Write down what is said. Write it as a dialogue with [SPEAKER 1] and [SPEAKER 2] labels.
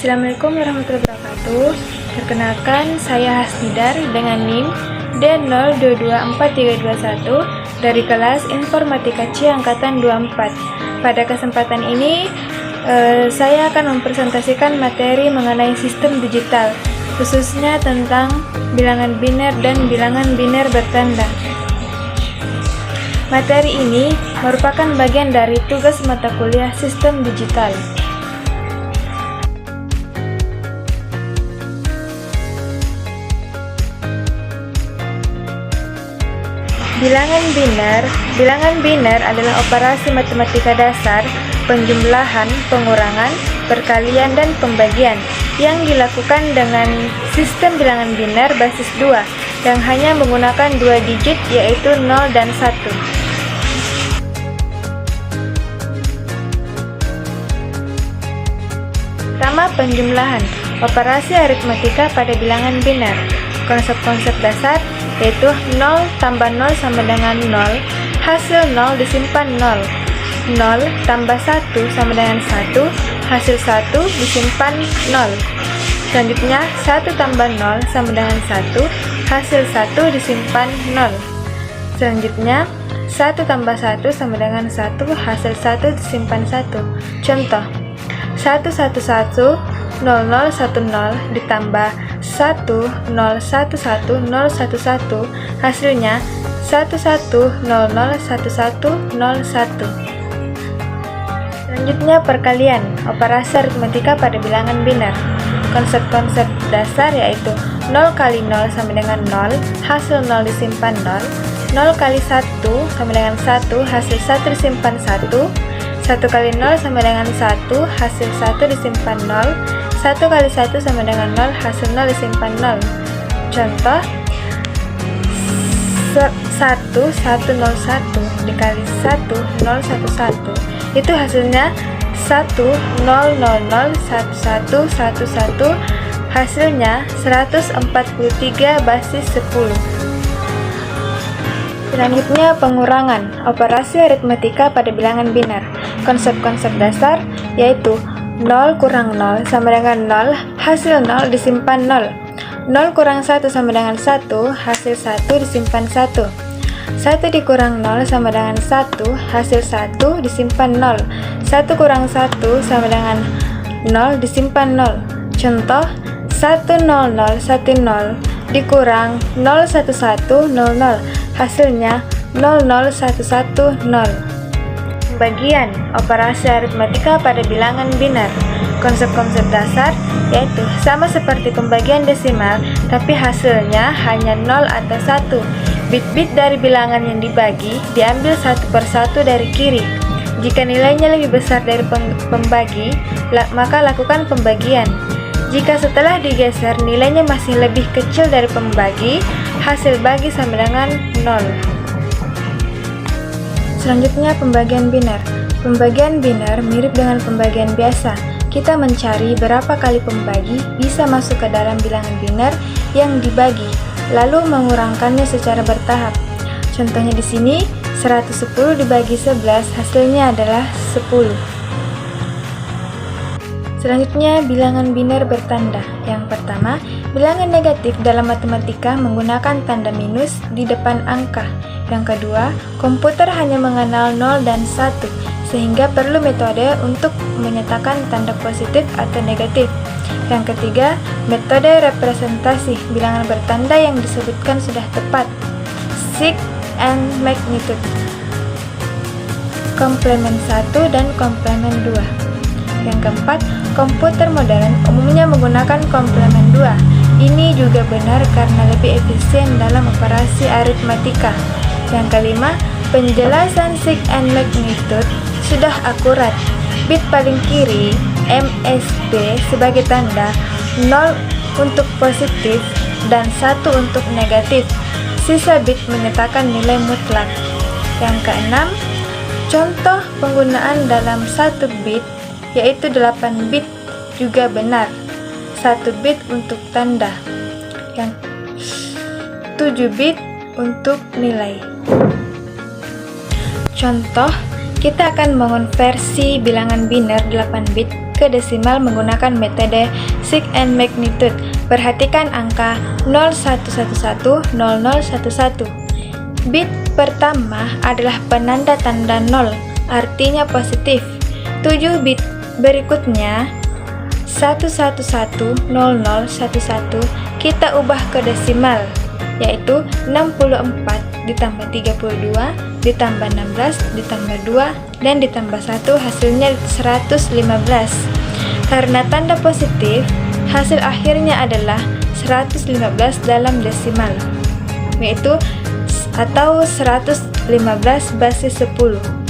[SPEAKER 1] Assalamualaikum warahmatullahi wabarakatuh. Perkenalkan, saya Hasnidar dengan NIM D022431 dari kelas Informatika C Angkatan 24. Pada kesempatan ini, saya akan mempresentasikan materi mengenai sistem digital, khususnya tentang bilangan biner dan bilangan biner bertanda. Materi ini merupakan bagian dari tugas mata kuliah sistem digital. Bilangan biner adalah operasi matematika dasar, penjumlahan, pengurangan, perkalian, dan pembagian yang dilakukan dengan sistem bilangan biner basis 2 yang hanya menggunakan 2 digit, yaitu 0 dan 1. Pertama, penjumlahan, operasi aritmatika pada bilangan biner. Konsep-konsep dasar yaitu 0 tambah 0 sama dengan 0, hasil 0 disimpan 0. 0 tambah 1 sama dengan 1, hasil 1 disimpan 0. Selanjutnya, 1 tambah 0 sama dengan 1, hasil 1 disimpan 0. Selanjutnya, 1 tambah 1 sama dengan 1, hasil 1 disimpan 1. Contoh, 111 0010 ditambah 1011011, hasilnya 11001101. Selanjutnya, perkalian, operasi aritmatika pada bilangan biner. Konsep-konsep dasar yaitu 0 kali 0 sama dengan 0, hasil 0 disimpan 0. 0 kali 1 sama dengan 1, hasil 1 disimpan 1. 1 kali 0 sama dengan 1, hasil 1 disimpan 0. 1 kali 1 sama dengan 0, hasil 0 disimpan 0. Contoh, 1101 dikali 1011, itu hasilnya 1000111, hasilnya 143 basis 10. Selanjutnya, pengurangan, operasi aritmatika pada bilangan biner. Konsep-konsep dasar yaitu 0 kurang 0 sama dengan 0, hasil 0 disimpan 0. 0 kurang 1 sama dengan 1, hasil 1 disimpan 1. 1 dikurang 0 sama dengan 1, hasil 1 disimpan 0. 1 kurang 1 sama dengan 0 disimpan 0. Contoh, 10010 dikurang 01100, hasilnya 00110. Pembagian, operasi aritmatika pada bilangan biner. Konsep-konsep dasar yaitu sama seperti pembagian desimal, tapi hasilnya hanya 0 atau 1. Bit-bit dari bilangan yang dibagi diambil satu persatu dari kiri. Jika nilainya lebih besar dari pembagi, maka lakukan pembagian. Jika setelah digeser nilainya masih lebih kecil dari pembagi, hasil bagi sama dengan 0. Selanjutnya, pembagian biner. Pembagian biner mirip dengan pembagian biasa. Kita mencari berapa kali pembagi bisa masuk ke dalam bilangan biner yang dibagi, lalu mengurangkannya secara bertahap. Contohnya di sini, 110 dibagi 11, hasilnya adalah 10. Selanjutnya, bilangan biner bertanda. Yang pertama, bilangan negatif dalam matematika menggunakan tanda minus di depan angka. Yang kedua, komputer hanya mengenal 0 dan 1, sehingga perlu metode untuk menyatakan tanda positif atau negatif. Yang ketiga, metode representasi bilangan bertanda yang disebutkan sudah tepat, sig and magnitude, komplemen 1 dan komplemen 2. Yang keempat, komputer modern umumnya menggunakan komplemen 2. Ini juga benar karena lebih efisien dalam operasi aritmatika. Yang kelima, penjelasan sig and magnitude sudah akurat. Bit paling kiri, MSB sebagai tanda, 0 untuk positif dan 1 untuk negatif. Sisa bit menyatakan nilai mutlak. Yang keenam, contoh penggunaan dalam 1 bit yaitu 8 bit juga benar. 1 bit untuk tanda. Yang 7 bit untuk nilai. Contoh, kita akan mengonversi bilangan biner 8 bit ke desimal menggunakan metode sig and magnitude. Perhatikan angka 01110011. Bit pertama adalah penanda tanda 0, artinya positif. 7 bit berikutnya 1110011 kita ubah ke desimal, yaitu 64 ditambah 32 ditambah 16 ditambah 2 dan ditambah 1 hasilnya 115. Karena tanda positif, hasil akhirnya adalah 115 dalam desimal, yaitu atau 115 basis 10.